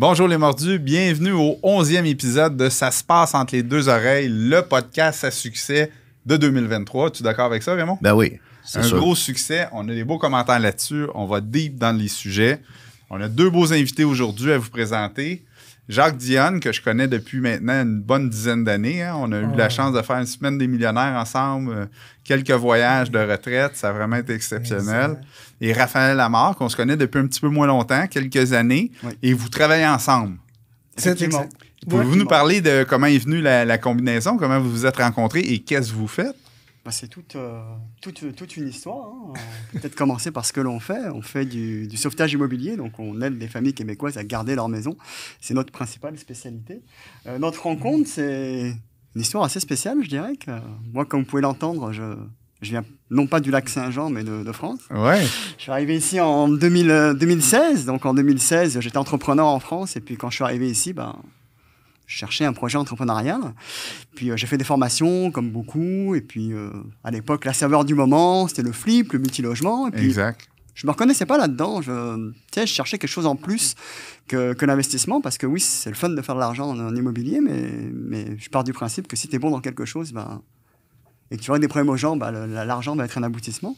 Bonjour les mordus, bienvenue au 11e épisode de Ça se passe entre les deux oreilles, le podcast à succès de 2023. Tu es d'accord avec ça, Raymond? Ben oui, c'est sûr. Un gros succès, on a des beaux commentaires là-dessus, on va deep dans les sujets. On a deux beaux invités aujourd'hui à vous présenter. Jacques Dionne, que je connais depuis maintenant une bonne dizaine d'années. Hein. On a eu la chance de faire une semaine des millionnaires ensemble, quelques voyages de retraite, ça a vraiment été exceptionnel. Et Raphaël Lamarre, qu'on se connaît depuis un petit peu moins longtemps, quelques années, et vous travaillez ensemble. C'est exact. Pouvez-vous nous parler de comment est venue la combinaison, comment vous vous êtes rencontrés et qu'est-ce que vous faites? C'est toute une histoire. Hein. Peut-être commencer par ce que l'on fait. On fait du sauvetage immobilier, donc on aide les familles québécoises à garder leur maison. C'est notre principale spécialité. Notre rencontre, c'est une histoire assez spéciale, je dirais. Moi, comme vous pouvez l'entendre, je viens non pas du lac Saint-Jean, mais de France. Ouais. Je suis arrivé ici en 2016. Donc en 2016, j'étais entrepreneur en France. Et puis quand je suis arrivé ici, je cherchais un projet entrepreneurial. Puis j'ai fait des formations, comme beaucoup. Et puis à l'époque, la saveur du moment, c'était le flip, le multilogement. Et puis, exact. Je me reconnaissais pas là-dedans. Je cherchais quelque chose en plus que l'investissement. Parce que oui, c'est le fun de faire de l'argent en immobilier. Mais je pars du principe que si tu es bon dans quelque chose, et que tu aurais des problèmes aux gens, l'argent va être un aboutissement.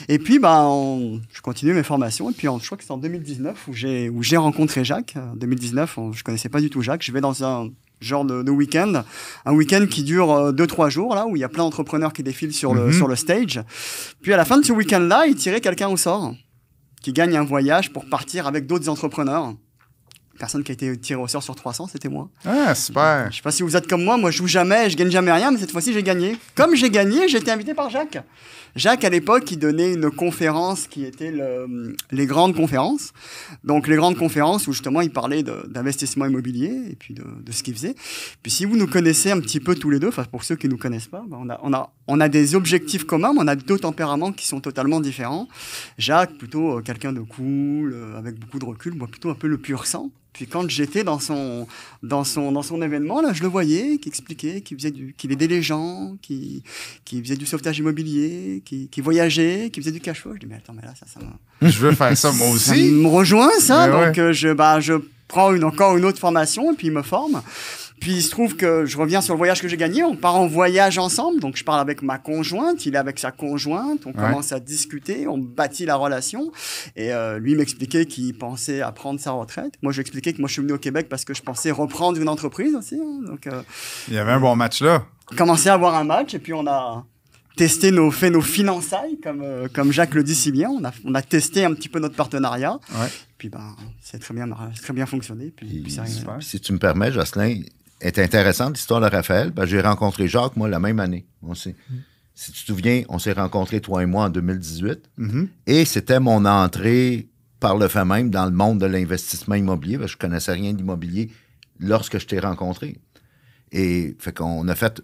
Et puis, je continue mes formations. Et puis, je crois que c'est en 2019 où j'ai rencontré Jacques. En 2019, je ne connaissais pas du tout Jacques. Je vais dans un genre de week-end. Un week-end qui dure 2-3 jours, là, où il y a plein d'entrepreneurs qui défilent sur le stage. Puis, à la fin de ce week-end-là, il tirait quelqu'un au sort qui gagne un voyage pour partir avec d'autres entrepreneurs. Personne qui a été tiré au sort sur 300, c'était moi. Ah, super. Je sais pas si vous êtes comme moi je joue jamais, je gagne jamais rien, mais cette fois-ci j'ai gagné. Comme j'ai gagné, j'ai été invité par Jacques. Jacques, à l'époque, il donnait une conférence qui était les grandes conférences. Donc les grandes conférences où justement il parlait d'investissement immobilier et puis de ce qu'il faisait. Puis si vous nous connaissez un petit peu tous les deux, enfin pour ceux qui nous connaissent pas, on a des objectifs communs, mais on a deux tempéraments qui sont totalement différents. Jacques, plutôt quelqu'un de cool, avec beaucoup de recul, moi plutôt un peu le pur sang. Puis quand j'étais dans son événement, là, je le voyais, qui expliquait, qu'il aidait les gens, qui faisait du sauvetage immobilier, qui voyageait, qui faisait du cash flow. Je dis, mais attends, mais là, ça je veux faire ça moi aussi. Ça me rejoint, ça. Mais donc, ouais. Je prends encore une autre formation et puis il me forme. Puis il se trouve que je reviens sur le voyage que j'ai gagné. On part en voyage ensemble. Donc je parle avec ma conjointe, il est avec sa conjointe. On commence à discuter, on bâtit la relation. Et lui m'expliquait qu'il pensait à prendre sa retraite. Moi, je lui expliquais que moi, je suis venu au Québec parce que je pensais reprendre une entreprise aussi. Hein. Donc, il y avait un bon match là. Commencé à avoir un match et puis on a testé nos finançailles, comme Jacques le dit si bien. On a testé un petit peu notre partenariat. Ouais. Puis c'est très bien fonctionné. Puis c'est super. Si tu me permets, Jocelyn, est intéressante l'histoire de Raphaël. J'ai rencontré Jacques, moi, la même année. Si tu te souviens, on s'est rencontrés, toi et moi, en 2018. Et c'était mon entrée, par le fait même, dans le monde de l'investissement immobilier. Je ne connaissais rien d'immobilier lorsque je t'ai rencontré. Et fait qu'on a fait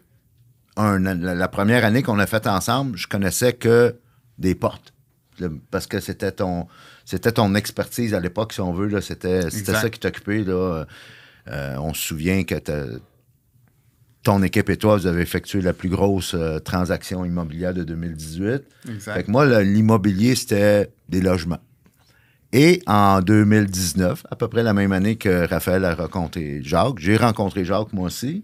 la première année qu'on a faite ensemble, je connaissais que des portes. Parce que c'était ton expertise à l'époque, si on veut. Là, c'était ça qui t'occupait, là. On se souvient que ton équipe et toi, vous avez effectué la plus grosse transaction immobilière de 2018. Exact. Fait que moi, l'immobilier, c'était des logements. Et en 2019, à peu près la même année que Raphaël a rencontré Jacques, j'ai rencontré Jacques moi aussi,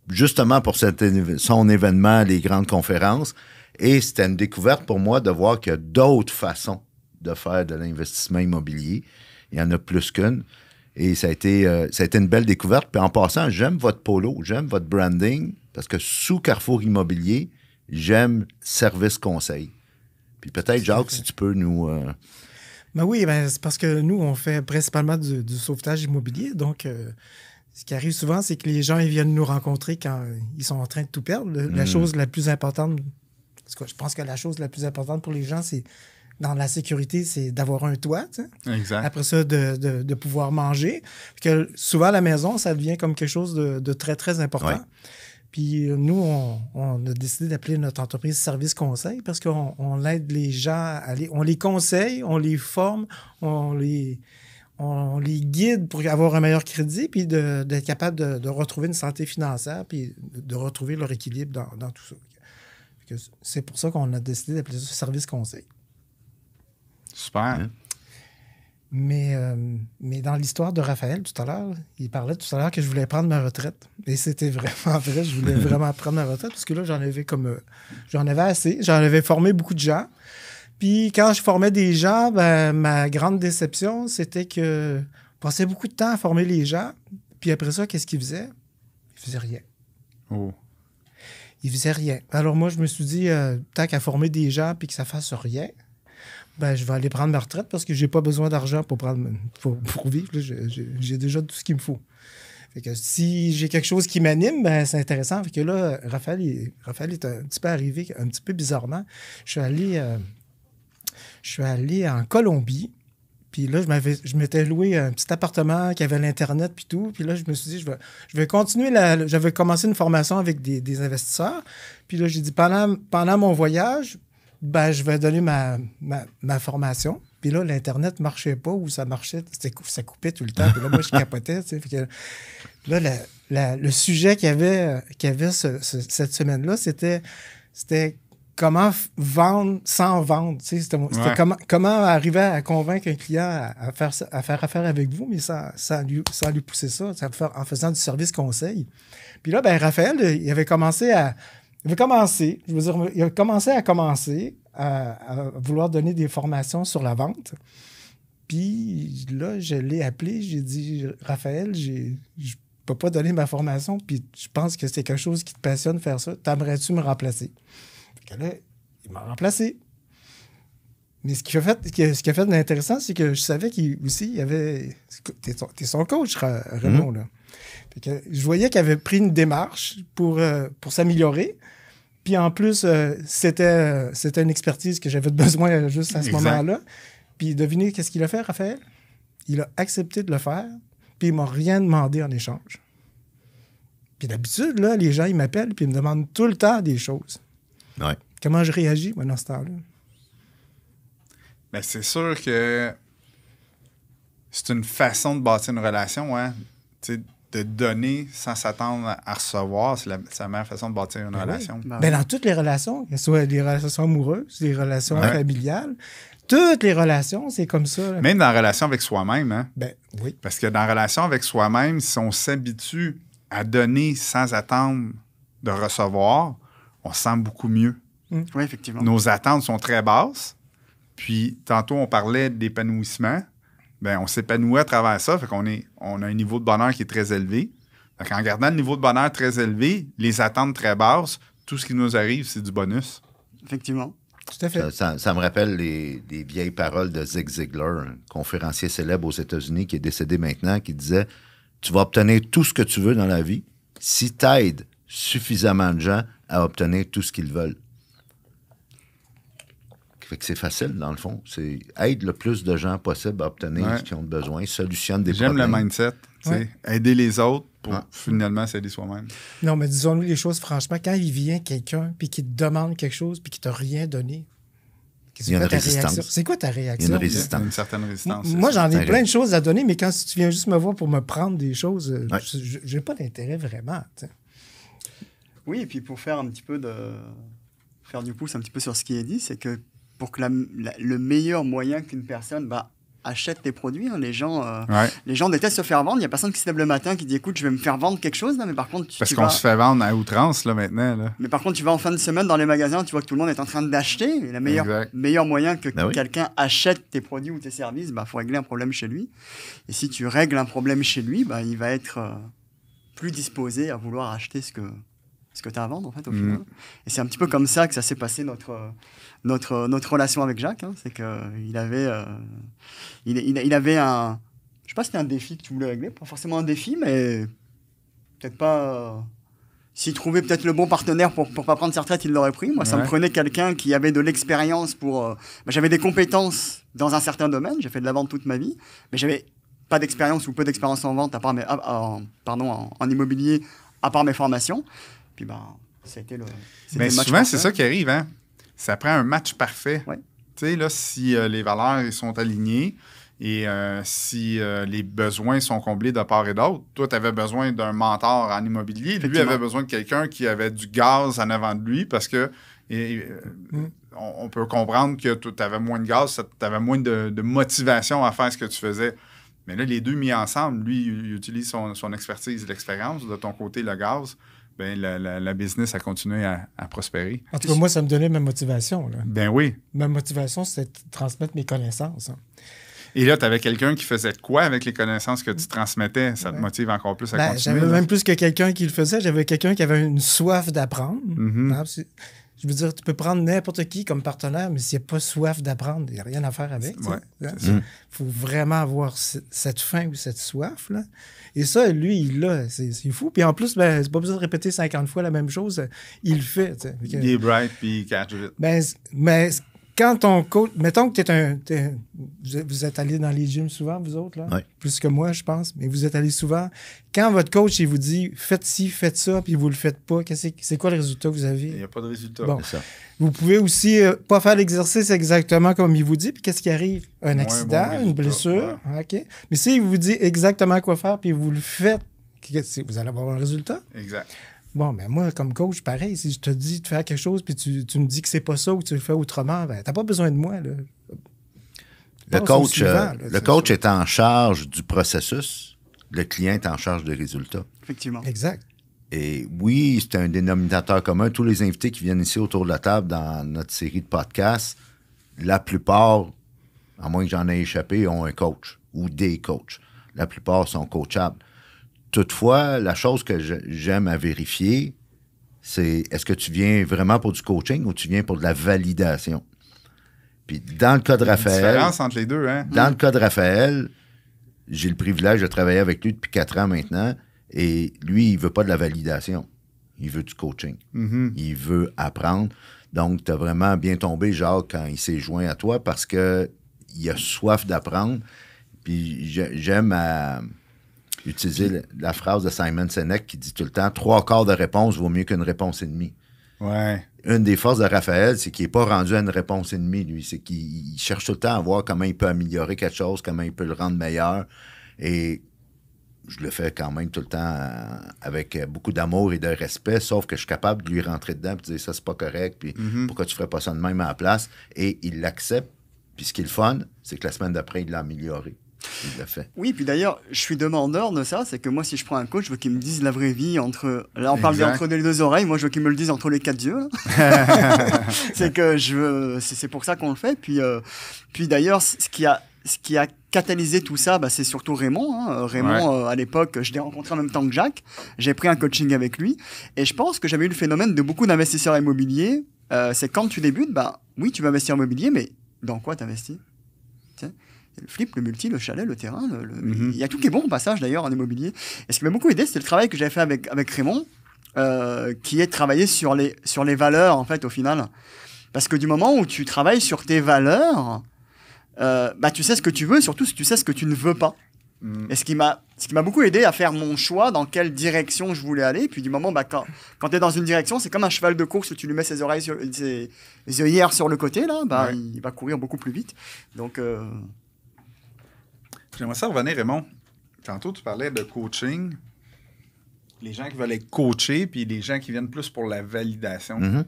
justement pour son événement, les grandes conférences. Et c'était une découverte pour moi de voir qu'il y a d'autres façons de faire de l'investissement immobilier. Il y en a plus qu'une. Et ça a été une belle découverte. Puis en passant, j'aime votre polo, j'aime votre branding, parce que sous Carrefour Immobilier, j'aime service conseil. Puis peut-être, Jacques, si tu peux nous... Oui, c'est parce que nous, on fait principalement du sauvetage immobilier. Donc, ce qui arrive souvent, c'est que les gens ils viennent nous rencontrer quand ils sont en train de tout perdre. La chose la plus importante, parce que je pense que la chose la plus importante pour les gens, c'est dans la sécurité, c'est d'avoir un toit. Exact. Après ça, de pouvoir manger. Puis que souvent, la maison, ça devient comme quelque chose de très, très important. Ouais. Puis nous, on a décidé d'appeler notre entreprise Service Conseil parce qu'on aide les gens, on les conseille, on les forme, on les guide pour avoir un meilleur crédit puis d'être capable de retrouver une santé financière puis de retrouver leur équilibre dans tout ça. C'est pour ça qu'on a décidé d'appeler ça Service Conseil. Super. Mais dans l'histoire de Raphaël, tout à l'heure, il parlait tout à l'heure que je voulais prendre ma retraite. Et c'était vraiment vrai, je voulais vraiment prendre ma retraite parce que là, j'en avais assez. J'en avais formé beaucoup de gens. Puis quand je formais des gens, ben, ma grande déception, c'était que je passais beaucoup de temps à former les gens. Puis après ça, qu'est-ce qu'ils faisaient? Ils faisaient rien. Oh. Ils faisaient rien. Alors moi, je me suis dit, tant qu'à former des gens puis que ça fasse rien, ben, je vais aller prendre ma retraite parce que j'ai pas besoin d'argent pour vivre. Là. J'ai déjà tout ce qu'il me faut. Fait que si j'ai quelque chose qui m'anime, ben, c'est intéressant. Fait que là, Raphaël est un petit peu arrivé, un petit peu bizarrement. Je suis allé en Colombie. Puis là, je m'étais loué un petit appartement qui avait l'Internet puis tout. Puis là, je me suis dit, je vais continuer. J'avais commencé une formation avec des investisseurs. Puis là, j'ai dit, pendant mon voyage, ben, je vais donner ma formation. Puis là, l'Internet ne marchait pas ou ça marchait, ça coupait tout le temps. Puis là, moi, je capotais. Fait que, là, le sujet qu'il y avait cette semaine-là, c'était comment vendre sans vendre. C'était comment arriver à convaincre un client à faire affaire avec vous, mais sans lui pousser ça, en faisant du service conseil. Puis là, ben, Raphaël, il avait commencé à vouloir donner des formations sur la vente. Puis là, je l'ai appelé, j'ai dit, Raphaël, je peux pas donner ma formation, puis je pense que c'est quelque chose qui te passionne faire ça. T'aimerais-tu me remplacer? Fait que là, il m'a remplacé. Mais ce qui a fait d'intéressant, c'est que je savais qu'il y avait... T'es son coach, Raymond, là. Fait que je voyais qu'il avait pris une démarche pour s'améliorer. Puis en plus, c'était une expertise que j'avais besoin juste à ce moment-là. Puis devinez qu'est-ce qu'il a fait, Raphaël? Il a accepté de le faire, puis il m'a rien demandé en échange. Puis d'habitude, là, les gens, ils m'appellent, puis ils me demandent tout le temps des choses. Ouais. Comment je réagis, moi, dans ce temps-là? Bien, c'est sûr que c'est une façon de bâtir une relation, hein? Tu sais, de donner sans s'attendre à recevoir, c'est la meilleure façon de bâtir une relation. Oui. Ben, dans toutes les relations, que ce soit des relations amoureuses, des relations familiales, toutes les relations, c'est comme ça. Même dans la relation avec soi-même, hein? Ben oui. Parce que dans la relation avec soi-même, si on s'habitue à donner sans attendre de recevoir, on se sent beaucoup mieux. Oui, effectivement. Nos attentes sont très basses. Puis, tantôt, on parlait d'épanouissement. Bien, on s'épanouit à travers ça. Fait qu'on a un niveau de bonheur qui est très élevé. Fait qu'en gardant le niveau de bonheur très élevé, les attentes très basses, tout ce qui nous arrive, c'est du bonus. Effectivement. Tout à fait. Ça me rappelle les vieilles paroles de Zig Ziglar, un conférencier célèbre aux États-Unis qui est décédé maintenant, qui disait « Tu vas obtenir tout ce que tu veux dans la vie si tu aides suffisamment de gens à obtenir tout ce qu'ils veulent. » Fait que c'est facile, dans le fond. C'est aide le plus de gens possible à obtenir ce qu'ils ont besoin, solutionne des problèmes. J'aime le mindset. Aider les autres pour finalement s'aider soi-même. Non, mais disons-nous les choses franchement. Quand il vient quelqu'un puis qu'il te demande quelque chose puis qu'il t'a rien donné, il y a une résistance. C'est quoi ta réaction? Il y a une résistance. Une certaine résistance. Moi, j'en ai plein de choses à donner, mais quand tu viens juste me voir pour me prendre des choses, j'ai pas d'intérêt vraiment. T'sais. Oui, et puis pour faire un petit peu faire du pouce un petit peu sur ce qui est dit, c'est que pour que le meilleur moyen qu'une personne achète tes produits, hein, les gens détestent se faire vendre. Il n'y a personne qui se lève le matin qui dit écoute, je vais me faire vendre quelque chose, là, mais par contre parce qu'on se fait vendre à outrance là maintenant. Là. Mais par contre, tu vas en fin de semaine dans les magasins, tu vois que tout le monde est en train d'acheter. Et le meilleur moyen que quelqu'un achète tes produits ou tes services, faut régler un problème chez lui. Et si tu règles un problème chez lui, il va être plus disposé à vouloir acheter ce que tu as à vendre, en fait, au final. Et c'est un petit peu comme ça que ça s'est passé, notre relation avec Jacques. Hein. C'est qu'il avait, il avait un... Je sais pas si c'était un défi que tu voulais régler. Pas forcément un défi, mais peut-être pas... S'il trouvait peut-être le bon partenaire pour pas prendre sa retraite, il l'aurait pris. Moi, ça me prenait quelqu'un qui avait de l'expérience pour... j'avais des compétences dans un certain domaine. J'ai fait de la vente toute ma vie. Mais j'avais pas d'expérience ou peu d'expérience en vente, à part en immobilier, à part mes formations. Puis ça a été le match souvent, parfait. c'est ça qui arrive, hein? Ça prend un match parfait. Ouais. Tu sais, là, si les valeurs sont alignées et si les besoins sont comblés de part et d'autre, toi, tu avais besoin d'un mentor en immobilier. Lui avait besoin de quelqu'un qui avait du gaz en avant de lui parce que on peut comprendre que tu avais moins de gaz, tu avais moins de motivation à faire ce que tu faisais. Mais là, les deux mis ensemble, lui, il utilise son expertise et l'expérience. De ton côté, le gaz, ben la business a continué à prospérer. En tout cas, moi, ça me donnait ma motivation. Là. Ben oui. Ma motivation, c'était de transmettre mes connaissances. Hein. Et là, tu avais quelqu'un qui faisait quoi avec les connaissances que tu transmettais? Ça te motive encore plus à continuer? J'avais même plus que quelqu'un qui le faisait. J'avais quelqu'un qui avait une soif d'apprendre. Mm-hmm. Je veux dire, tu peux prendre n'importe qui comme partenaire, mais s'il n'y a pas soif d'apprendre, il n'y a rien à faire avec. Il faut vraiment avoir cette faim ou cette soif. Là. Et ça, lui, il l'a. C'est fou. Puis en plus, c'est pas besoin de répéter 50 fois la même chose. Il le fait. T'sais. Il est bright puis il catch vite. Mais quand ton coach... Mettons que vous êtes allés dans les gyms souvent, vous autres, là? Oui. Plus que moi, je pense. Mais vous êtes allés souvent. Quand votre coach, il vous dit « Faites ci, faites ça », puis vous le faites pas, c'est quoi le résultat que vous avez? Il n'y a pas de résultat. Bon. C'est ça. Vous pouvez aussi pas faire l'exercice exactement comme il vous dit, puis qu'est-ce qui arrive? Un accident, une blessure? Ouais. OK. Mais s'il vous dit exactement quoi faire, puis vous le faites, vous allez avoir un résultat? Exact. Bon, ben moi, comme coach, pareil, si je te dis de faire quelque chose puis tu me dis que c'est pas ça ou que tu le fais autrement, ben t'as pas besoin de moi. Là. Le coach est en charge du processus, le client est en charge des résultats. Effectivement. Exact. Et oui, c'est un dénominateur commun. Tous les invités qui viennent ici autour de la table dans notre série de podcasts, la plupart, à moins que j'en ai échappé, ont un coach ou des coachs. La plupart sont coachables. Toutefois, la chose que j'aime à vérifier, c'est est-ce que tu viens vraiment pour du coaching ou tu viens pour de la validation? Puis dans le cas de Raphaël... Il y a une différence entre les deux, hein? Dans le cas de Raphaël, j'ai le privilège de travailler avec lui depuis 4 ans maintenant, et lui, il veut pas de la validation. Il veut du coaching. Mm-hmm. Il veut apprendre. Donc, tu as vraiment bien tombé, Jacques, quand il s'est joint à toi, parce qu'il a soif d'apprendre. Puis j'aime utiliser la phrase de Simon Sinek qui dit tout le temps « 3/4 de réponse vaut mieux qu'une réponse et demie ». Ouais. Une des forces de Raphaël, c'est qu'il n'est pas rendu à une réponse et demie, lui. C'est qu'il cherche tout le temps à voir comment il peut améliorer quelque chose, comment il peut le rendre meilleur. Et je le fais quand même tout le temps avec beaucoup d'amour et de respect, sauf que je suis capable de lui rentrer dedans et de dire « ça, c'est pas correct, puis pourquoi tu ferais pas ça de même à la place? » Et il l'accepte. Puis ce qui est le fun, c'est que la semaine d'après, il l'a amélioré. Il l'a fait. Oui, puis d'ailleurs, je suis demandeur de ça. C'est que moi, si je prends un coach, je veux qu'il me dise la vraie vie entre... Là, on parle bien entre les deux oreilles. Moi, je veux qu'il me le dise entre les 4 yeux. C'est que c'est pour ça qu'on le fait. Puis d'ailleurs, ce qui a catalysé tout ça, c'est surtout Raymond. Hein. Raymond, à l'époque, je l'ai rencontré en même temps que Jacques. J'ai pris un coaching avec lui. Et je pense que j'avais eu le phénomène de beaucoup d'investisseurs immobiliers. C'est quand tu débutes, oui, tu veux investir en immobilier, mais dans quoi tu investis? Le flip, le multi, le chalet, le terrain. Il y a tout qui est bon au passage d'ailleurs en immobilier. Et ce qui m'a beaucoup aidé, c'était le travail que j'avais fait avec Raymond, qui est de travailler sur les valeurs en fait au final. Parce que du moment où tu travailles sur tes valeurs, tu sais ce que tu veux, surtout si tu sais ce que tu ne veux pas. Et ce qui m'a beaucoup aidé à faire mon choix dans quelle direction je voulais aller. Puis du moment, quand tu es dans une direction, c'est comme un cheval de course où tu lui mets ses œillères sur le côté, là, il va courir beaucoup plus vite. Donc... J'aimerais ça revenir, Raymond. Tantôt, tu parlais de coaching. Les gens qui veulent être coachés, puis les gens qui viennent plus pour la validation. Mm-hmm.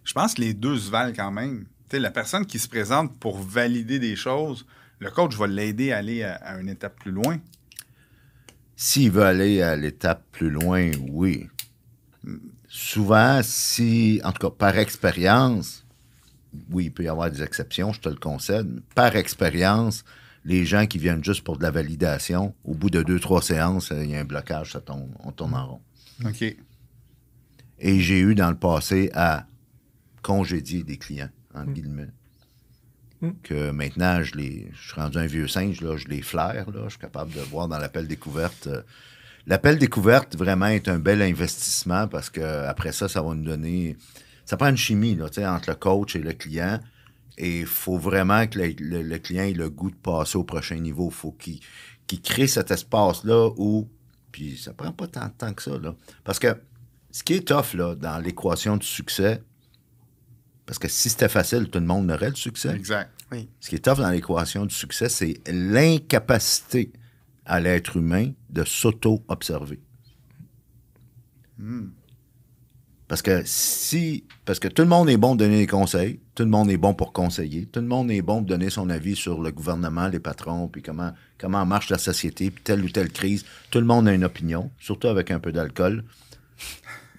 Je pense que les deux se valent quand même. Tu sais, la personne qui se présente pour valider des choses, le coach va l'aider à aller à une étape plus loin. S'il veut aller à l'étape plus loin, oui. Souvent, en tout cas, par expérience, oui, il peut y avoir des exceptions, je te le concède, mais par expérience, les gens qui viennent juste pour de la validation, au bout de 2-3 séances, il y a un blocage, on tourne en rond. OK. Et j'ai eu dans le passé à congédier des clients, entre guillemets. Que maintenant, je suis rendu un vieux singe, là, je les flaire, là, je suis capable de voir dans l'appel découverte. L'appel découverte, vraiment, est un bel investissement parce qu'après ça, ça va nous donner... Ça prend une chimie là, entre le coach et le client. Et il faut vraiment que le client ait le goût de passer au prochain niveau. Il faut qu'il crée cet espace-là où... Puis ça prend pas tant de temps que ça, là. Parce que ce qui est tough, là, dans l'équation du succès, parce que si c'était facile, tout le monde aurait le succès. Exact. Oui. Ce qui est tough dans l'équation du succès, c'est l'incapacité à l'être humain de s'auto-observer. Parce que tout le monde est bon de donner des conseils, tout le monde est bon pour conseiller, tout le monde est bon de donner son avis sur le gouvernement, les patrons, puis comment marche la société, puis telle ou telle crise. Tout le monde a une opinion, surtout avec un peu d'alcool.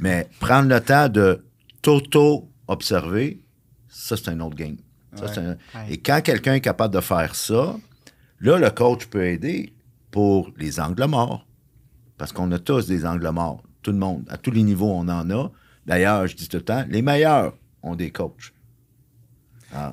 Mais prendre le temps de t'auto-observer, ça, c'est un autre game. Ça, Ouais. Et quand quelqu'un est capable de faire ça, là, le coach peut aider pour les angles morts. Parce qu'on a tous des angles morts. Tout le monde. À tous les niveaux, on en a. D'ailleurs, je dis tout le temps, les meilleurs ont des coachs.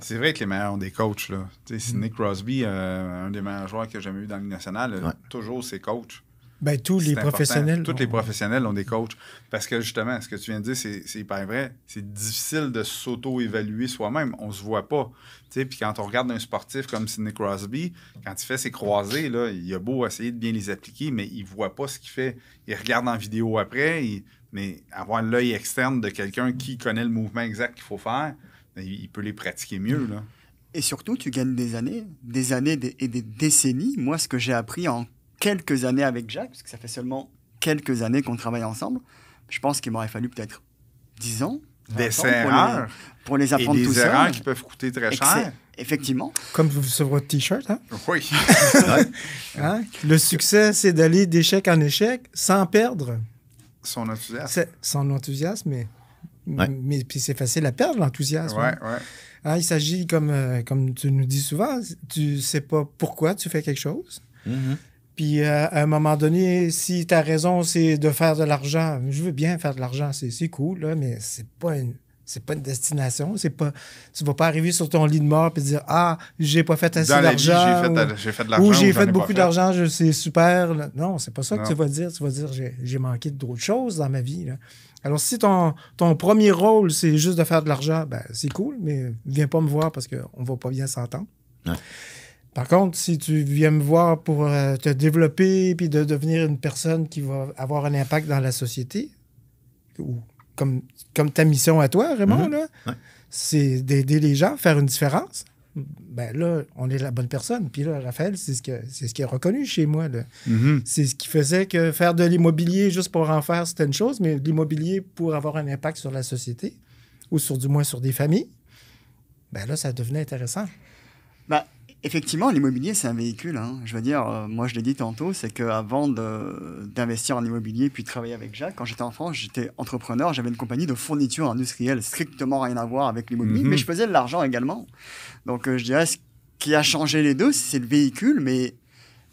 C'est vrai que les meilleurs ont des coachs. Là. Sidney Crosby, un des meilleurs joueurs que j'ai jamais eu dans la Ligue nationale, toujours ses coachs. Ben, tous les professionnels. Tous les professionnels ont des coachs. Parce que justement, ce que tu viens de dire, c'est hyper vrai. C'est difficile de s'auto-évaluer soi-même. On se voit pas. Puis quand on regarde un sportif comme Sidney Crosby, quand il fait ses croisés, là, il a beau essayer de bien les appliquer, mais il voit pas ce qu'il fait. Il regarde en vidéo après, mais avoir l'œil externe de quelqu'un qui connaît le mouvement exact qu'il faut faire, il peut les pratiquer mieux. Là. Et surtout, tu gagnes des années et des décennies. Moi, ce que j'ai appris en quelques années avec Jacques, parce que ça fait seulement quelques années qu'on travaille ensemble, je pense qu'il m'aurait fallu peut-être 10 ans. Des erreurs. Pour les apprendre tout seul. Et des erreurs qui peuvent coûter très cher. Effectivement. Comme sur votre T-shirt, hein? Oui. Hein? Le succès, c'est d'aller d'échec en échec sans perdre. Son enthousiasme. Son enthousiasme, mais puis c'est facile à perdre, l'enthousiasme. Oui, hein? oui. Hein, il s'agit, comme tu nous dis souvent, tu sais pas pourquoi tu fais quelque chose. Mm-hmm. Puis à un moment donné, si ta raison, c'est de faire de l'argent, je veux bien faire de l'argent, c'est cool, là, mais c'est pas une destination. Tu vas pas arriver sur ton lit de mort et dire « Ah, j'ai pas fait assez d'argent. » J'ai fait de l'argent. Ou j'ai fait beaucoup d'argent, c'est super. Non, c'est pas ça que tu vas dire. Tu vas dire « J'ai manqué d'autres choses dans ma vie. » Alors, si ton premier rôle, c'est juste de faire de l'argent, ben c'est cool, mais viens pas me voir parce qu'on va pas bien s'entendre. Ouais. Par contre, si tu viens me voir pour te développer puis de devenir une personne qui va avoir un impact dans la société, ou comme ta mission à toi, Raymond, là, c'est d'aider les gens, faire une différence, ben là, on est la bonne personne. Puis là, Raphaël, c'est ce qui est reconnu chez moi. Là. Mm-hmm. C'est ce qui faisait que faire de l'immobilier juste pour en faire, c'était une chose, mais l'immobilier pour avoir un impact sur la société, ou du moins sur des familles, ben là, ça devenait intéressant. Ben, effectivement, l'immobilier, c'est un véhicule. Hein. Je veux dire, moi, je l'ai dit tantôt, c'est qu'avant d'investir en immobilier puis de travailler avec Jacques, quand j'étais en France, j'étais entrepreneur, j'avais une compagnie de fourniture industrielle, strictement rien à voir avec l'immobilier, mais je faisais de l'argent également. Donc, je dirais, ce qui a changé les deux, c'est le véhicule,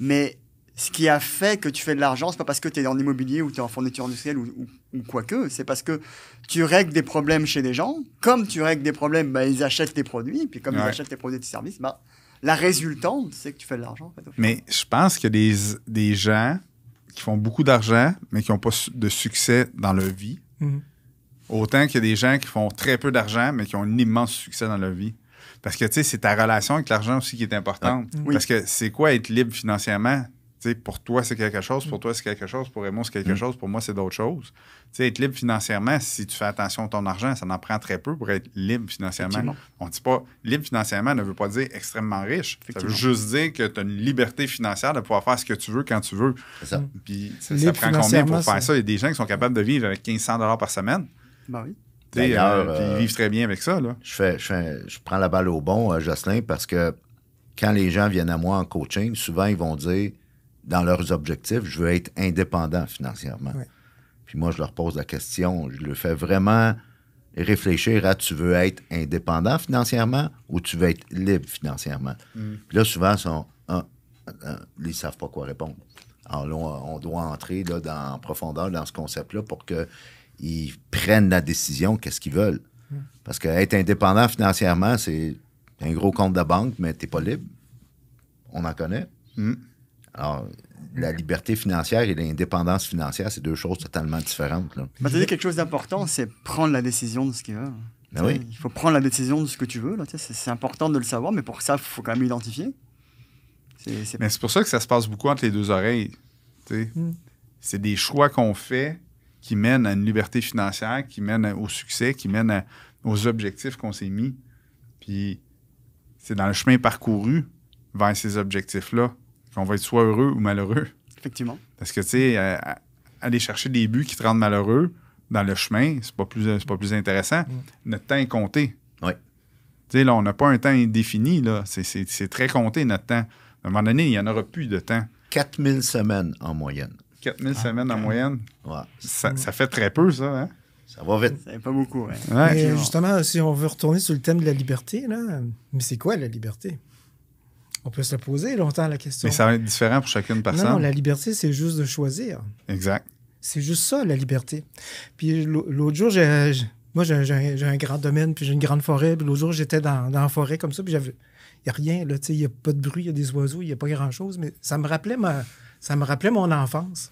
mais ce qui a fait que tu fais de l'argent, c'est pas parce que tu es en immobilier ou tu es en fourniture industrielle ou quoi que, c'est parce que tu règles des problèmes chez des gens. Comme tu règles des problèmes, ben, ils achètent tes produits, puis comme ils achètent tes produits et tes services, ben, la résultante, c'est que tu fais de l'argent. En fait, mais je pense qu'il y a des gens qui font beaucoup d'argent, mais qui n'ont pas de succès dans leur vie. Mm-hmm. Autant qu'il y a des gens qui font très peu d'argent, mais qui ont un immense succès dans leur vie. Parce que, tu sais, c'est ta relation avec l'argent aussi qui est importante. Oui. Parce que c'est quoi être libre financièrement? Tu sais, pour toi, c'est quelque chose. Pour toi, c'est quelque chose. Pour Raymond, c'est quelque chose. Pour moi, c'est d'autres choses. Tu sais, être libre financièrement, si tu fais attention à ton argent, ça en prend très peu pour être libre financièrement. On ne dit pas libre financièrement ne veut pas dire extrêmement riche. Ça veut juste dire que tu as une liberté financière de pouvoir faire ce que tu veux quand tu veux. C'est ça. Puis ça prend combien pour faire ça? Il y a des gens qui sont capables de vivre avec 1500 $ par semaine. Ben oui. Puis ils vivent très bien avec ça. Là. Je prends la balle au bon, Jocelyn, parce que quand les gens viennent à moi en coaching, souvent, ils vont dire, dans leurs objectifs, je veux être indépendant financièrement. Oui. Puis moi, je leur pose la question, je leur fais vraiment réfléchir à tu veux être indépendant financièrement ou tu veux être libre financièrement. Puis là, souvent, ils ne savent pas quoi répondre. Alors là, on doit entrer là, en profondeur dans ce concept-là pour qu'ils prennent la décision, qu'est-ce qu'ils veulent. Parce qu'être indépendant financièrement, c'est un gros compte de banque, mais tu n'es pas libre. On en connaît. Alors, la liberté financière et l'indépendance financière, c'est deux choses totalement différentes. Tu as dit quelque chose d'important, c'est prendre la décision de ce qu'il veut. Ben oui. Il faut prendre la décision de ce que tu veux. Là, c'est important de le savoir, mais pour ça, il faut quand même l'identifier. Mais c'est pour ça que ça se passe beaucoup entre les deux oreilles. C'est des choix qu'on fait qui mènent à une liberté financière, qui mènent au succès, qui mènent aux objectifs qu'on s'est mis. Puis c'est dans le chemin parcouru vers ces objectifs-là qu'on va être soit heureux ou malheureux. Effectivement. Parce que, tu sais, aller chercher des buts qui te rendent malheureux, dans le chemin, c'est pas plus intéressant. Notre temps est compté. Oui. Tu sais, là, on n'a pas un temps indéfini, là. C'est très compté, notre temps. À un moment donné, il n'y en aura plus de temps. 4000 semaines en moyenne. 4000 semaines en moyenne. Ouais. Ça fait très peu, ça, hein? Ça va vite. Ça n'est pas beaucoup, ouais. Ouais. Mais justement, si on veut retourner sur le thème de la liberté, là, mais c'est quoi la liberté? On peut se la poser longtemps, la question. Mais ça va être différent pour chacune personne. Non, la liberté, c'est juste de choisir. Exact. C'est juste ça, la liberté. Puis l'autre jour, moi, j'ai un grand domaine, puis j'ai une grande forêt. Puis l'autre jour, j'étais dans la forêt comme ça, puis il n'y a rien, là, tu sais, il n'y a pas de bruit, il y a des oiseaux, il n'y a pas grand-chose, mais ça me rappelait mon enfance.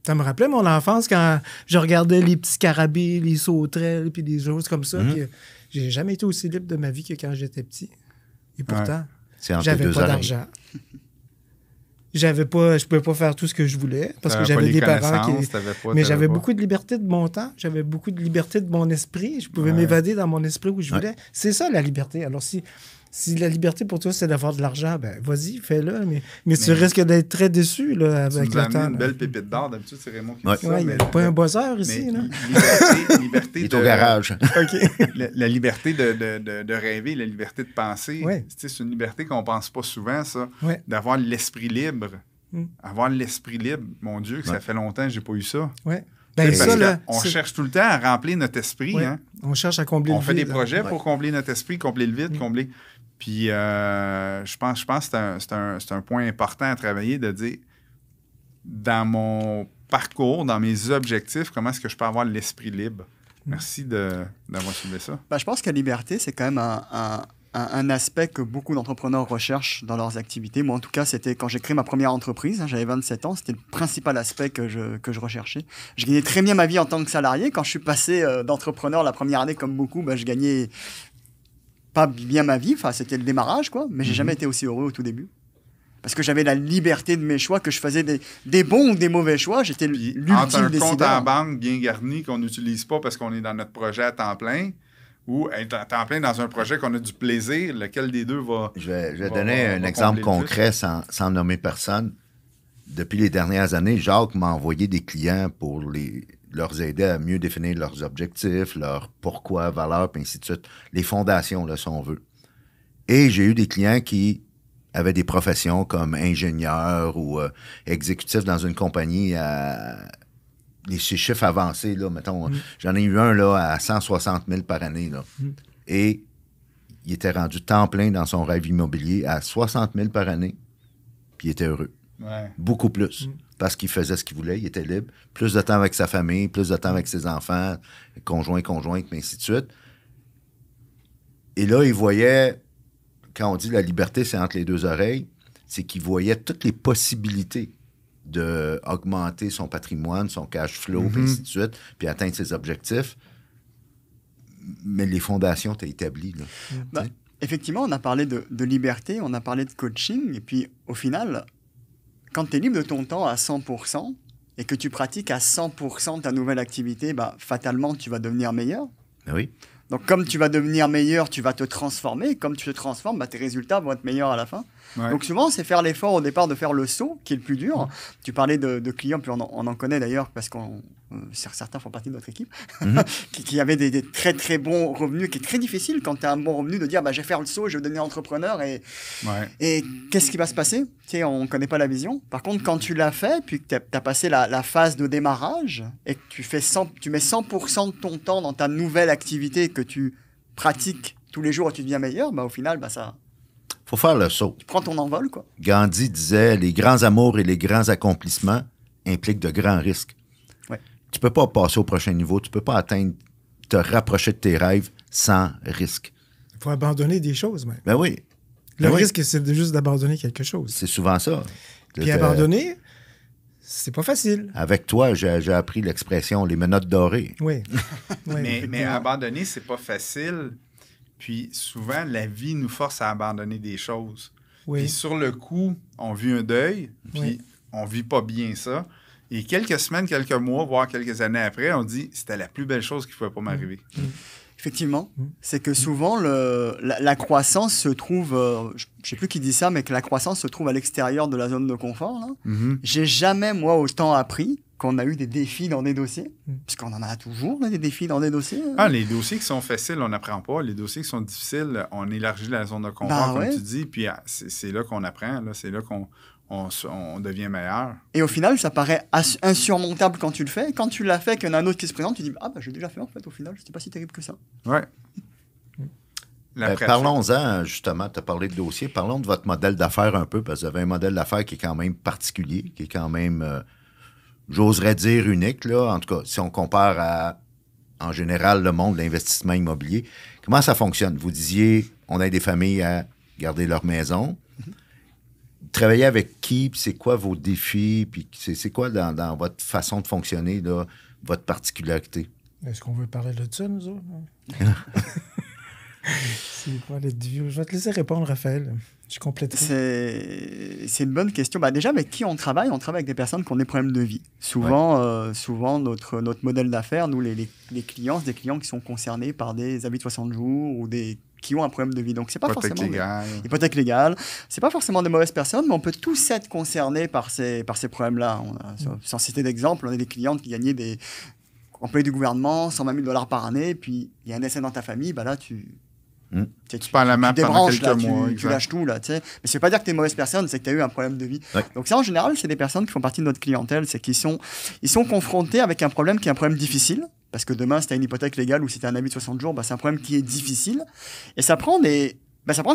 Ça me rappelait mon enfance quand je regardais les petits scarabées, les sauterelles, puis des choses comme ça. Puis, j'ai jamais été aussi libre de ma vie que quand j'étais petit. Et pourtant, j'avais pas d'argent. Je pouvais pas faire tout ce que je voulais parce que j'avais des parents mais j'avais beaucoup de liberté de mon temps, j'avais beaucoup de liberté de mon esprit, je pouvais m'évader dans mon esprit où je voulais. C'est ça la liberté. Alors si la liberté pour toi c'est d'avoir de l'argent, ben vas-y, fais-le, mais tu risques d'être très déçu là avec le temps. Une belle pépite d'or, d'habitude c'est Raymond qui dit ça. Ouais, il n'y a pas un buzzer ici là. Liberté il est au garage. La liberté de rêver, la liberté de penser, c'est une liberté qu'on pense pas souvent, ça, d'avoir l'esprit libre. Avoir l'esprit libre, mon Dieu, que ça fait longtemps que j'ai pas eu ça. Ouais. Ben, ça, là, on cherche tout le temps à remplir notre esprit. Ouais. Hein? On cherche à combler le vide. On fait des projets pour combler notre esprit, combler le vide, combler. Puis je pense que c'est un point important à travailler de dire dans mon parcours, dans mes objectifs, comment est-ce que je peux avoir l'esprit libre? Merci d'avoir soulevé ça. Ben, je pense que la liberté, c'est quand même un aspect que beaucoup d'entrepreneurs recherchent dans leurs activités. Moi, en tout cas, c'était quand j'ai créé ma première entreprise, j'avais 27 ans, c'était le principal aspect que je recherchais. Je gagnais très bien ma vie en tant que salarié. Quand je suis passé d'entrepreneur la première année, comme beaucoup, ben, je gagnais pas bien ma vie. Enfin, c'était le démarrage, quoi. Mais j'ai jamais été aussi heureux au tout début. Parce que j'avais la liberté de mes choix, que je faisais des bons ou des mauvais choix. J'étais l'ultime décideur. Entre un compte en banque bien garni qu'on n'utilise pas parce qu'on est dans notre projet à temps plein, ou être à temps plein dans un projet qu'on a du plaisir, lequel des deux va... Je vais donner un exemple concret sans nommer personne. Depuis les dernières années, Jacques m'a envoyé des clients pour leur aider à mieux définir leurs objectifs, leur pourquoi, valeur, puis ainsi de suite. Les fondations, là, si on veut. Et j'ai eu des clients qui avaient des professions comme ingénieur ou exécutif dans une compagnie ces chiffres avancés, là, mettons, j'en ai eu un là, à 160 000 par année. Là. Et il était rendu temps plein dans son rêve immobilier à 60 000 par année, puis il était heureux. Ouais. Beaucoup plus. Parce qu'il faisait ce qu'il voulait, il était libre. Plus de temps avec sa famille, plus de temps avec ses enfants, conjoints, mais ainsi de suite. Et là, il voyait, quand on dit la liberté, c'est entre les deux oreilles, c'est qu'il voyait toutes les possibilités d'augmenter son patrimoine, son cash flow, puis ainsi de suite, puis atteindre ses objectifs. Mais les fondations étaient établies. Là. Effectivement, on a parlé de liberté, on a parlé de coaching, et puis au final, quand tu es libre de ton temps à 100% et que tu pratiques à 100% ta nouvelle activité, fatalement, tu vas devenir meilleur. Ben oui. Donc, comme tu vas devenir meilleur, tu vas te transformer. Comme tu te transformes, tes résultats vont être meilleurs à la fin. Ouais. Donc, souvent, c'est faire l'effort au départ de faire le saut qui est le plus dur. Tu parlais de clients, puis on en connaît d'ailleurs parce que certains font partie de notre équipe, qui avaient des très, très bons revenus, qui est très difficile quand tu as un bon revenu de dire je vais faire le saut, je vais devenir entrepreneur et qu'est-ce qui va se passer? Tu sais, on ne connaît pas la vision. Par contre, quand tu l'as fait, puis que tu as passé la phase de démarrage et que tu mets 100% de ton temps dans ta nouvelle activité que tu pratiques tous les jours et tu deviens meilleur, au final, ça... Faut faire le saut. Tu prends ton envol, quoi. Gandhi disait, les grands amours et les grands accomplissements impliquent de grands risques. Ouais. Tu peux pas passer au prochain niveau, tu peux pas te rapprocher de tes rêves sans risque. Il faut abandonner des choses, même. Ben oui. Le risque, c'est juste d'abandonner quelque chose. C'est souvent ça. Puis abandonner, c'est pas facile. Avec toi, j'ai appris l'expression « les menottes dorées ». Oui. Mais abandonner, c'est pas facile. Puis souvent, la vie nous force à abandonner des choses. Oui. Puis sur le coup, on vit un deuil, puis on vit pas bien ça. Et quelques semaines, quelques mois, voire quelques années après, on dit « c'était la plus belle chose qui pouvait pas m'arriver ». Effectivement, c'est que souvent, la croissance se trouve, je ne sais plus qui dit ça, mais que la croissance se trouve à l'extérieur de la zone de confort. Là. J'ai jamais, moi, autant appris qu'on a eu des défis dans des dossiers, puisqu'on en a toujours, là, des défis dans des dossiers. Les dossiers qui sont faciles, on n'apprend pas. Les dossiers qui sont difficiles, on élargit la zone de confort, comme tu dis, puis c'est là qu'on apprend, là, c'est là qu'on devient meilleur. Et au final, ça paraît insurmontable quand tu le fais. Quand tu l'as fait, qu'il y en a un autre qui se présente, tu dis « Ah, j'ai déjà fait, en fait, au final, c'était pas si terrible que ça. » Oui. Parlons-en, justement, tu as parlé de dossier. Parlons de votre modèle d'affaires un peu, parce que vous avez un modèle d'affaires qui est quand même particulier, qui est quand même, j'oserais dire, unique, là. En tout cas, si on compare à, en général, le monde de l'investissement immobilier. Comment ça fonctionne? Vous disiez, on aide des familles à garder leur maison. Travailler avec qui? Puis c'est quoi vos défis? Puis c'est quoi dans votre façon de fonctionner, là, votre particularité? Est-ce qu'on veut parler de ça, nous autres? C'est quoi le défi? Je vais te laisser répondre, Raphaël. Je compléterai. C'est une bonne question. Déjà, avec qui on travaille avec des personnes qui ont des problèmes de vie. Souvent, souvent notre modèle d'affaires, nous, les clients, c'est des clients qui sont concernés par des avis de 60 jours ou qui ont un problème de vie. Donc, c'est pas forcément... Hypothèque légale. C'est pas forcément de mauvaises personnes, mais on peut tous être concernés par ces problèmes-là. Sans citer d'exemple, on a des clientes qui gagnaient des employés du gouvernement, 120 000 $ par année, puis il y a un décès dans ta famille, là, tu pas la main pendant quelques mois. Tu lâches tout, là, tu sais. Mais ça veut pas dire que tu es une mauvaise personne, c'est que tu as eu un problème de vie. Ouais. Donc ça, en général, c'est des personnes qui font partie de notre clientèle, c'est qu'ils sont confrontés avec un problème qui est un problème difficile, parce que demain, si tu as une hypothèque légale ou si tu as un avis de 60 jours, c'est un problème qui est difficile. Et ça prend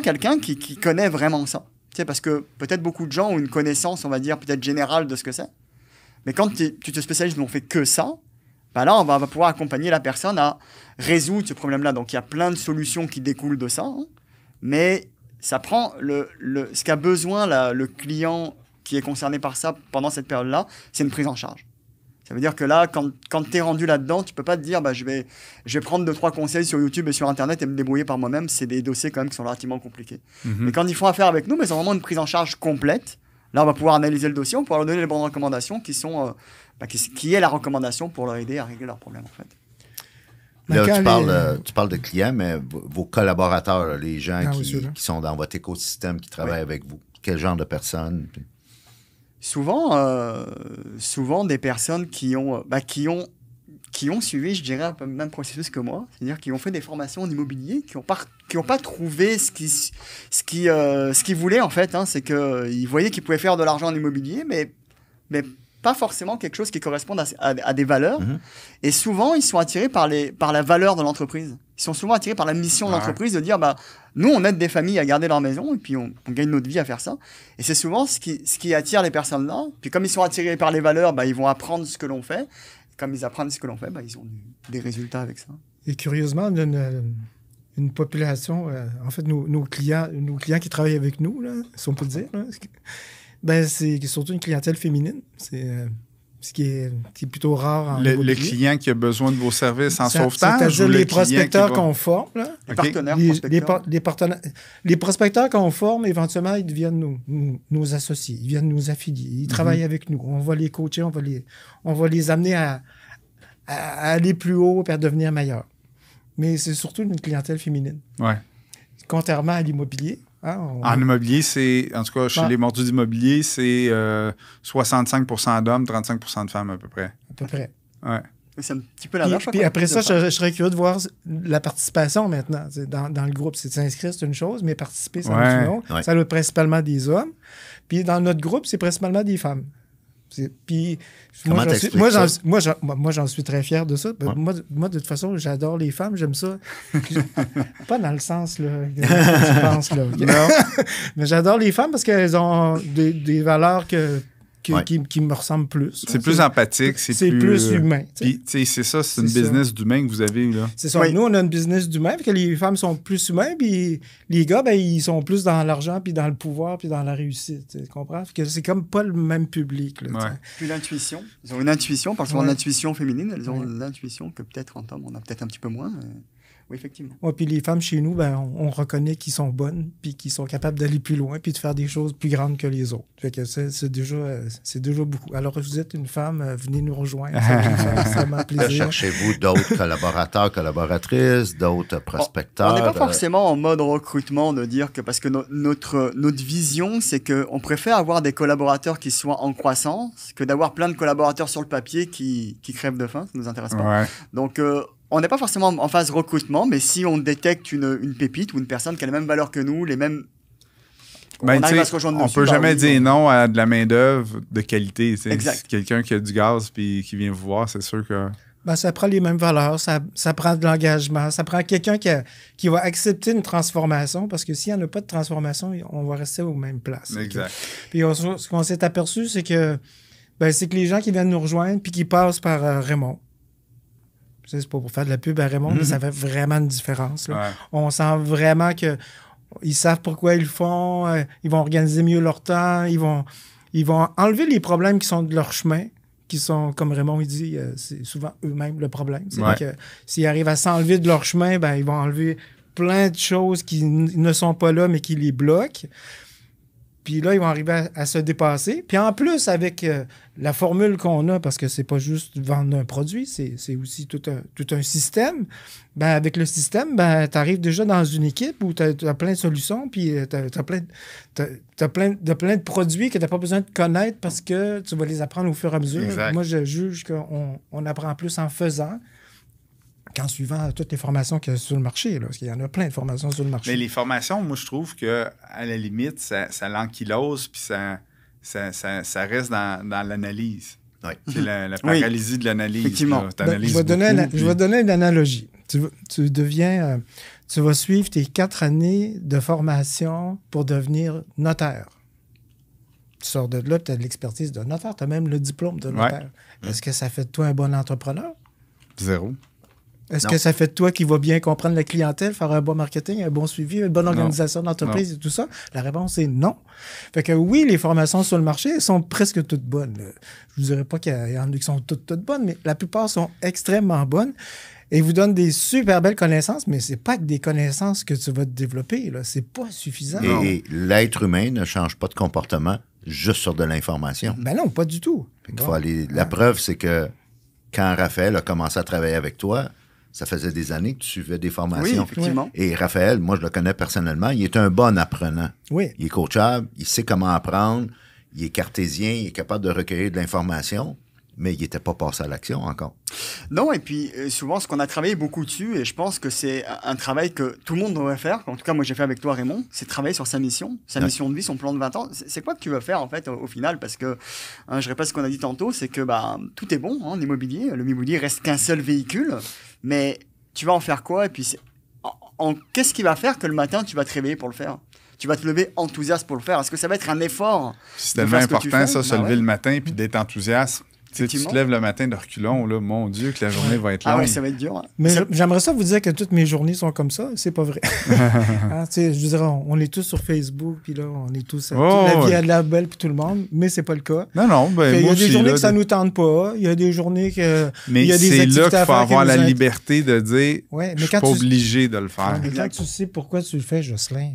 quelqu'un qui connaît vraiment ça. Tu sais, parce que peut-être beaucoup de gens ont une connaissance, on va dire, peut-être générale de ce que c'est. Mais quand tu te spécialises, on fait que ça, là, on va pouvoir accompagner la personne à résoudre ce problème-là. Donc, il y a plein de solutions qui découlent de ça, mais ça prend ce qu'a besoin le client qui est concerné par ça pendant cette période-là, c'est une prise en charge. Ça veut dire que là, quand tu es rendu là-dedans, tu peux pas te dire je vais prendre 2-3 conseils sur YouTube et sur Internet et me débrouiller par moi-même. C'est des dossiers quand même qui sont relativement compliqués. Mais quand ils font affaire avec nous, c'est vraiment une prise en charge complète. Là, on va pouvoir analyser le dossier, on va pouvoir leur donner les bonnes recommandations qui sont... qui est la recommandation pour leur aider à régler leurs problèmes, en fait. Là, tu parles de clients, mais vos collaborateurs, là, les gens qui sont dans votre écosystème, qui travaillent avec vous, quel genre de personnes? Souvent, des personnes qui ont suivi, je dirais, un peu le même processus que moi, c'est-à-dire qui ont fait des formations en immobilier, qui n'ont pas trouvé ce qu'ils voulaient, en fait. C'est qu'ils voyaient qu'ils pouvaient faire de l'argent en immobilier, mais pas forcément quelque chose qui corresponde à des valeurs. Et souvent, ils sont attirés par la valeur de l'entreprise. Ils sont souvent attirés par la mission de l'entreprise de dire, nous, on aide des familles à garder leur maison et puis on gagne notre vie à faire ça. Et c'est souvent ce qui attire les personnes là. Puis comme ils sont attirés par les valeurs, ils vont apprendre ce que l'on fait. Et comme ils apprennent ce que l'on fait, ils ont des résultats avec ça. Et curieusement, on a une population, en fait, nos clients qui travaillent avec nous, là, si on peut le dire, là, c'est surtout une clientèle féminine. C'est ce qui est plutôt rare en le client qui a besoin de vos services en sauvetage? C'est-à-dire les prospecteurs qu'on forme. Là, les partenaires prospecteurs. Les prospecteurs qu'on forme, éventuellement, ils deviennent nos associés. Ils viennent nous affilier. Ils travaillent avec nous. On va les coacher. On va les amener à aller plus haut et à devenir meilleurs. Mais c'est surtout une clientèle féminine. Ouais. Contrairement à l'immobilier. En immobilier, en tout cas, chez les mordus d'immobilier, c'est 65 % d'hommes, 35 % de femmes à peu près. À peu près. Ouais. C'est un petit peu la Puis après ça, je serais curieux de voir la participation maintenant. Dans le groupe, c'est de s'inscrire, c'est une chose, mais participer, c'est une autre. Ça doit être principalement des hommes. Puis dans notre groupe, c'est principalement des femmes. Puis moi, j'en suis très fier de ça. Ouais. Moi, de toute façon, j'adore les femmes, j'aime ça. Pas dans le sens là, que tu penses. Là, non. Mais j'adore les femmes parce qu'elles ont des valeurs qui me ressemblent plus. C'est plus empathique. C'est plus humain. Puis, c'est ça, c'est une business d'humain que vous avez. Là. C'est ça. Oui. Nous, on a une business d'humain, parce que les femmes sont plus humains, puis les gars, ils sont plus dans l'argent, puis dans le pouvoir, puis dans la réussite. Tu comprends? Parce que c'est comme pas le même public. Là, puis l'intuition. Ils ont une intuition, parce qu'on a une intuition féminine. Elles ont l'intuition que peut-être en homme, on a peut-être un petit peu moins. Oui, effectivement. Ouais, puis les femmes chez nous, ben, on reconnaît qu'ils sont bonnes, puis qu'ils sont capables d'aller plus loin, puis de faire des choses plus grandes que les autres. Fait que c'est déjà beaucoup. Alors, vous êtes une femme, venez nous rejoindre. Ça fait extrêmement plaisir. Cherchez-vous d'autres collaborateurs, collaboratrices, d'autres prospecteurs? On n'est pas forcément en mode recrutement de dire que, parce que notre vision, c'est qu'on préfère avoir des collaborateurs qui soient en croissance que d'avoir plein de collaborateurs sur le papier qui crèvent de faim. Ça ne nous intéresse pas. Ouais. Donc, on n'est pas forcément en phase recrutement, mais si on détecte une pépite ou une personne qui a les mêmes valeurs que nous, les mêmes... Ben, on arrive à se rejoindre on dessus, peut bah jamais oui, dire non à de la main-d'œuvre de qualité. Exact. Si quelqu'un qui a du gaz puis qui vient vous voir, c'est sûr que. Ben, ça prend les mêmes valeurs, ça prend de l'engagement, ça prend quelqu'un qui va accepter une transformation, parce que s'il n'y en a pas de transformation, on va rester aux mêmes places. Exact. Puis ce qu'on s'est aperçu, c'est que les gens qui viennent nous rejoindre puis qui passent par Raymond. C'est pas pour faire de la pub à Raymond, mais ça fait vraiment une différence. Là. Ouais. On sent vraiment que ils savent pourquoi ils le font, ils vont organiser mieux leur temps, ils vont enlever les problèmes qui sont de leur chemin, qui sont, comme Raymond il dit, c'est souvent eux-mêmes le problème. C'est Ouais. que s'ils arrivent à s'enlever de leur chemin, ben, ils vont enlever plein de choses qui ne sont pas là, mais qui les bloquent. Puis là, ils vont arriver à se dépasser. Puis en plus, avec la formule qu'on a, parce que c'est pas juste vendre un produit, c'est aussi tout un système. Ben, avec le système, ben, tu arrives déjà dans une équipe où tu as plein de solutions, puis tu as plein de produits que tu n'as pas besoin de connaître parce que tu vas les apprendre au fur et à mesure. Exact. Moi, je juge qu'on apprend plus en faisant qu'en suivant toutes les formations qu'il y a sur le marché. Là, parce qu'il y en a plein de formations sur le marché. Mais les formations, moi, je trouve que à la limite, ça l'ankylose puis ça reste dans l'analyse. Oui. C'est la paralysie de l'analyse. Effectivement. Là. Ben, T'analyses je vais beaucoup, donner une analogie. Tu deviens... tu vas suivre tes 4 années de formation pour devenir notaire. Tu sors de là, tu as de l'expertise de notaire, tu as même le diplôme de notaire. Ouais. Est-ce que ça fait de toi un bon entrepreneur? Zéro. Est-ce que ça fait de toi qui va bien comprendre la clientèle, faire un bon marketing, un bon suivi, une bonne organisation d'entreprise et tout ça? La réponse est non. Fait que oui, les formations sur le marché sont presque toutes bonnes. Je ne vous dirais pas qu'il y en a qui sont toutes bonnes, mais la plupart sont extrêmement bonnes et vous donnent des super belles connaissances, mais c'est pas que des connaissances que tu vas te développer. Là. C'est pas suffisant. Et l'être humain ne change pas de comportement juste sur de l'information. Ben non, pas du tout. Faut aller... La preuve, c'est que quand Raphaël a commencé à travailler avec toi, ça faisait des années que tu suivais des formations. Oui, effectivement. Et Raphaël, moi, je le connais personnellement, il est un bon apprenant. Oui. Il est coachable, il sait comment apprendre, il est cartésien, il est capable de recueillir de l'information, mais il n'était pas passé à l'action encore. Non, et puis souvent, ce qu'on a travaillé beaucoup dessus, et je pense que c'est un travail que tout le monde devrait faire, en tout cas, moi, j'ai fait avec toi, Raymond, c'est de travailler sur sa mission de vie, son plan de 20 ans. C'est quoi que tu veux faire, en fait, au final? Parce que, je répète ce qu'on a dit tantôt, c'est que tout est bon en immobilier. L'immobilier reste qu'un seul véhicule, mais tu vas en faire quoi? Et puis, qu'est-ce qui va faire que le matin, tu vas te réveiller pour le faire? Tu vas te lever enthousiaste pour le faire. Est-ce que ça va être un effort? C'est tellement important, ça, se lever le matin puis d'être enthousiaste. Tu te lèves le matin de reculons, là, mon Dieu, que la journée va être longue. Ah ouais, ça va être dur. Hein. Mais j'aimerais ça vous dire que toutes mes journées sont comme ça. C'est pas vrai. Hein, je dirais, on est tous sur Facebook, puis là, on est tous... la vie a de la belle pour tout le monde, mais c'est pas le cas. Non, ben il y a des journées que ça nous tente pas. Il y a des journées que... Mais c'est là qu'il faut avoir la liberté de dire, je suis pas obligé de le faire. Mais quand tu sais pourquoi tu le fais, Jocelyn...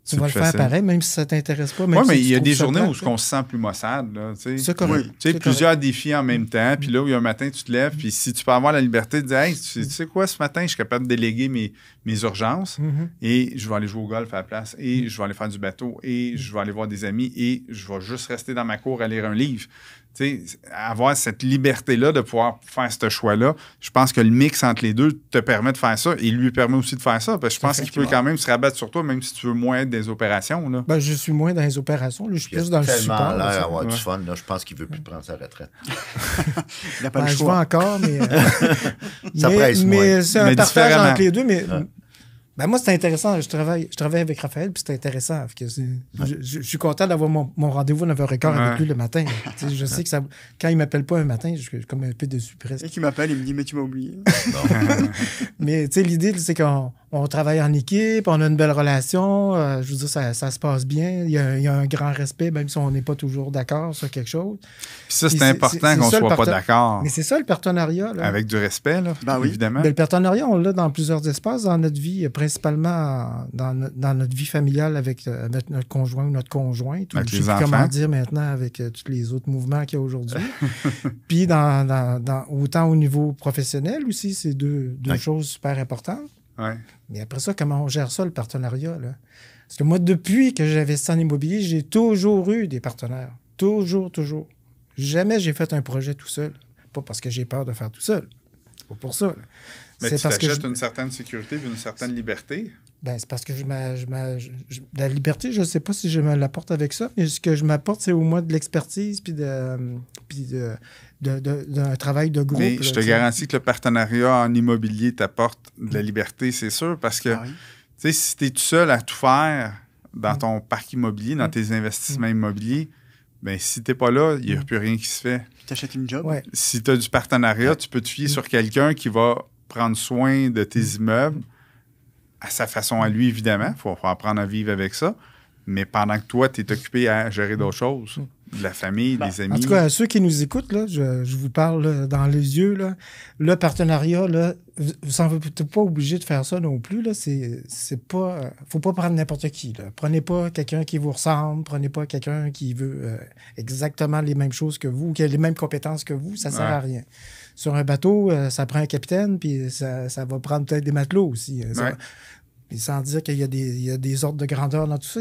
Tu vas le faire pareil, même si ça ne t'intéresse pas. Oui, mais il y a des journées où on se sent plus maussade. C'est correct. Tu sais, plusieurs défis en même temps. Puis là, où il y a un matin, tu te lèves. Puis si tu peux avoir la liberté de dire, hey, tu sais quoi, ce matin, je suis capable de déléguer mes urgences et je vais aller jouer au golf à la place et je vais aller faire du bateau et je vais aller voir des amis et je vais juste rester dans ma cour à lire un livre. Tu sais, avoir cette liberté-là de pouvoir faire ce choix-là, je pense que le mix entre les deux te permet de faire ça et lui permet aussi de faire ça. Parce que je pense qu'il peut quand même se rabattre sur toi, même si tu veux moins être des opérations. Là. Ben, je suis moins dans les opérations. Là, je suis plus dans le support. Il a tellement l'air d'avoir du fun. Là, je pense qu'il ne veut plus prendre sa retraite. Il n'a pas le choix. Je vois encore, mais... ça presse moins. Mais c'est un partage entre les deux, mais... Ben moi, c'est intéressant. Je travaille avec Raphaël, puis c'est intéressant. Je suis content d'avoir mon rendez-vous à 9h15 avec lui le matin. Je sais que quand il ne m'appelle pas un matin, je suis comme un peu déçu presque. Et qu'il m'appelle, il me dit « Mais tu m'as oublié. » Mais l'idée, c'est qu'on on travaille en équipe, on a une belle relation. Je veux dire, ça se passe bien. Il y a un grand respect, même si on n'est pas toujours d'accord sur quelque chose. Puis ça, c'est Puis important qu'on ne soit pas d'accord. Mais c'est ça, le partenariat. Là. Avec du respect, là, Oui. évidemment. Mais le partenariat, on l'a dans plusieurs espaces dans notre vie, principalement dans notre vie familiale avec notre conjoint ou notre conjointe. Avec je les sais plus enfants. comment dire maintenant avec tous les autres mouvements qu'il y a aujourd'hui. Puis autant au niveau professionnel aussi, c'est deux choses super importantes. Ouais. Mais après ça, comment on gère ça, le partenariat? Là? Parce que moi, depuis que j'ai investi en immobilier, j'ai toujours eu des partenaires. Toujours. Jamais j'ai fait un projet tout seul. Pas parce que j'ai peur de faire tout seul. C'est pas pour ça. Là. Mais c'est tu t'achètes une certaine sécurité et une certaine liberté. Ben, c'est parce que la liberté, je ne sais pas si je me l'apporte avec ça, mais ce que je m'apporte, c'est au moins de l'expertise puis d'un travail de groupe. Mais je te garantis que le partenariat en immobilier t'apporte de la liberté, c'est sûr, parce que tu sais, si tu es tout seul à tout faire dans ton parc immobilier, dans tes investissements immobiliers, ben si tu n'es pas là, il n'y a plus rien qui se fait. Tu achètes une job. Ouais. Si tu as du partenariat, tu peux te fier sur quelqu'un qui va prendre soin de tes immeubles à sa façon à lui, évidemment. Il faut apprendre à vivre avec ça. Mais pendant que toi, tu es occupé à gérer d'autres choses, de la famille, des amis. En tout cas, à ceux qui nous écoutent, là, je vous parle là, dans les yeux. Là, le partenariat, là, vous n'êtes pas obligé de faire ça non plus. Là, c'est pas, faut pas prendre n'importe qui. Là. Prenez pas quelqu'un qui vous ressemble. Prenez pas quelqu'un qui veut exactement les mêmes choses que vous, qui a les mêmes compétences que vous. Ça ne sert à rien. Sur un bateau, ça prend un capitaine, puis ça va prendre peut-être des matelots aussi. Puis sans dire qu'il y a des ordres de grandeur dans tout ça,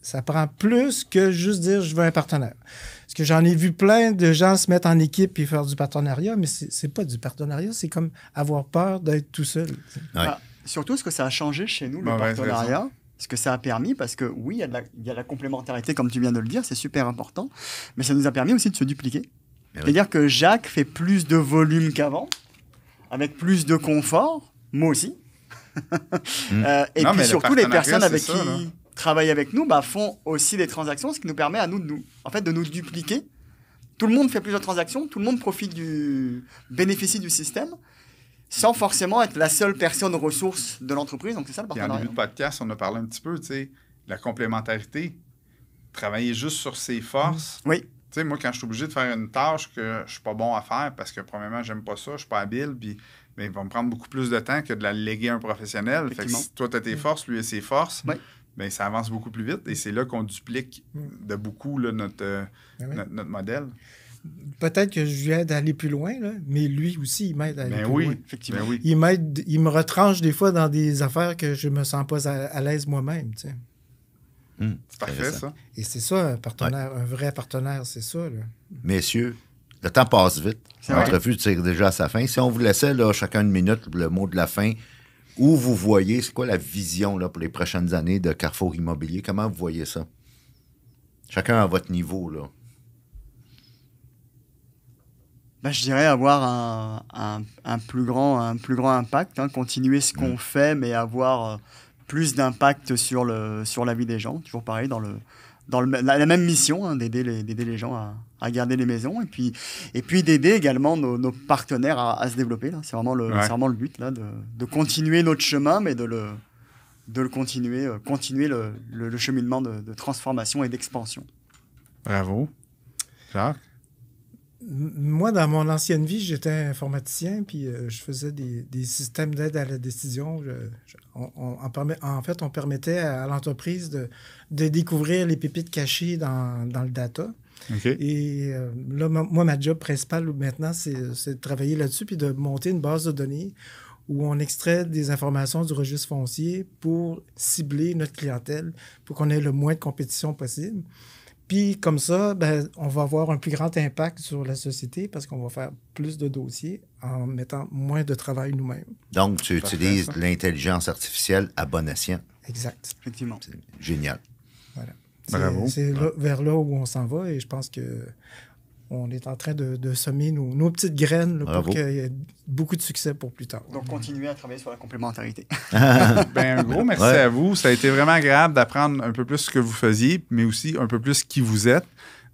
ça prend plus que juste dire « je veux un partenaire ». Parce que j'en ai vu plein de gens se mettre en équipe et faire du partenariat, mais c'est pas du partenariat, c'est comme avoir peur d'être tout seul. Ouais. Surtout ce que ça a changé chez nous, le partenariat. Ce que ça a permis, parce que oui, il y a de la complémentarité, comme tu viens de le dire, c'est super important, mais ça nous a permis aussi de se dupliquer. C'est-à-dire que Jacques fait plus de volume qu'avant, avec plus de confort, moi aussi. Et puis surtout, les personnes avec qui travaillent avec nous font aussi des transactions, ce qui nous permet à nous de nous dupliquer. Tout le monde fait plusieurs transactions, tout le monde bénéficie du système, sans forcément être la seule personne ressource de l'entreprise. Donc c'est ça le partenariat. En début de podcast, on a parlé un petit peu, tu sais, la complémentarité. Travailler juste sur ses forces. Oui. Tu sais, moi, quand je suis obligé de faire une tâche que je suis pas bon à faire parce que, premièrement, j'aime pas ça, je suis pas habile, puis il va me prendre beaucoup plus de temps que de la léguer à un professionnel. Fait que si toi, tu as tes forces, lui a ses forces, ça avance beaucoup plus vite. Et c'est là qu'on duplique de beaucoup là, notre modèle. Peut-être que je lui aide à aller plus loin, là, mais lui aussi, il m'aide à aller plus loin. Effectivement. Il me retranche des fois dans des affaires que je me sens pas à l'aise moi-même, tu sais. C'est parfait, ça. Et c'est ça, un partenaire, un vrai partenaire, c'est ça. Là. Messieurs, le temps passe vite. L'entrevue tire déjà à sa fin. Si on vous laissait là, chacun une minute, le mot de la fin, où vous voyez, c'est quoi la vision là, pour les prochaines années de Carrefour Immobilier? Comment vous voyez ça? Chacun à votre niveau, là. Je dirais avoir un plus grand impact, continuer ce qu'on fait, mais avoir plus d'impact sur la vie des gens. Toujours pareil, dans la même mission, d'aider les gens à garder les maisons, et puis d'aider également nos partenaires à se développer. Là. C'est vraiment le but, là, de continuer notre chemin, mais de le continuer le cheminement de transformation et d'expansion. Bravo. Jacques? Moi, dans mon ancienne vie, j'étais informaticien, puis je faisais des systèmes d'aide à la décision. En fait, on permettait à l'entreprise de découvrir les pépites cachées dans le data. Okay. Et là, moi, ma job principale maintenant, c'est de travailler là-dessus, puis de monter une base de données où on extrait des informations du registre foncier pour cibler notre clientèle, pour qu'on ait le moins de compétition possible. Puis comme ça, on va avoir un plus grand impact sur la société parce qu'on va faire plus de dossiers en mettant moins de travail nous-mêmes. Donc, tu utilises l'intelligence artificielle à bon escient. Exact. Effectivement. C'est génial. Voilà. Bravo. C'est vers là où on s'en va et je pense que on est en train de semer nos petites graines là, pour qu'il y ait beaucoup de succès pour plus tard. Donc, continuer à travailler sur la complémentarité. Un gros merci à vous. Ça a été vraiment agréable d'apprendre un peu plus ce que vous faisiez, mais aussi un peu plus qui vous êtes.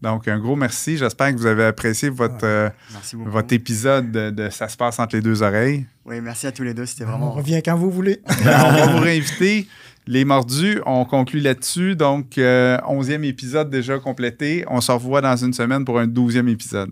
Donc, un gros merci. J'espère que vous avez apprécié Merci beaucoup. votre épisode de Ça se passe entre les deux oreilles. Oui, merci à tous les deux. C'était On vraiment... revient quand vous voulez. On va vous réinviter. Les mordus, on conclut là-dessus. Donc, 11e épisode déjà complété. On se revoit dans une semaine pour un 12e épisode.